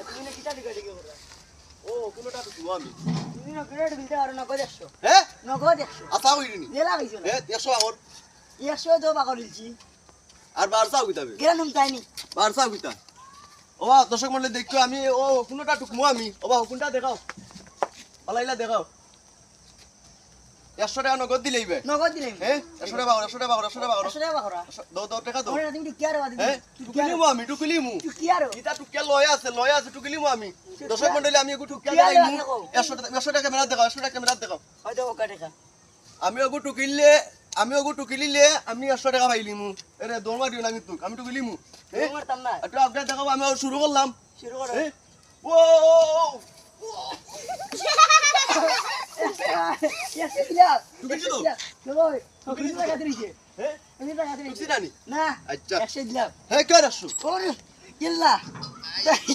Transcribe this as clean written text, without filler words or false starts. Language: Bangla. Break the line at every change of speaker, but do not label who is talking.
তুমি না কিটা দিকে দিকে বলরা
ও কোনটা তো আমি
তুমি না গ্রেড দিতে আর নগদ 100
হ্যাঁ
নগদ 100
আতা হইনি
দেলা কইছো না
হ্যাঁ 100 আগর
100 তো বাকলিছি
আর বারসা হইতাবে
গ্রানুম তাইনি
বারসা হইতা ওবা দর্শক মন্ডলী দেখো আমি ও কোনটা টুকমু আমি ওবা কোনটা দেখাও পালাইলা দেখাও 100 টাকা নগদ দিলেইবে
নগদ দিলেন
হ্যাঁ 100 টাকা 100 টাকা 100 টাকা
100 টাকা বাকরা
দাও দাও টাকা দাও
ওরে তুমি কি আর বাদি
হ্যাঁ টুকিলিমু আমি টুকিলিমু
তুই কি আর
ইটা টুকে লয় আছে টুকিলিমু আমি দর্শক মন্ডলী আমি একটু টুকিয়া
টুকিয়া
দেখাইমু
দেখাও।
100 টাকা ক্যামেরা দেখাও 100 টাকা ক্যামেরা দেখাও
হয়তো ওকা টাকা
আমি ওগু টুকিলিলে আমি 100 টাকা পাইলিমু এরে দৌড় দিও না আমি তুক আমি টুকিলিমু
তুমি মারতাম না
একটু আপডেট দেখাবো আমি আর শুরু করলাম
শুরু করো
হ্যাঁ ও
ইয়া সিলা
টুকিছি তো?
নগদ তুমি টাকা দিছে
হ্যাঁ
তুমি টাকা
টুকছি
দিছে
নানি
না
আচ্ছা
100 দিলাম
হ্যাঁ কই রাখছো
ওরে ইল্লা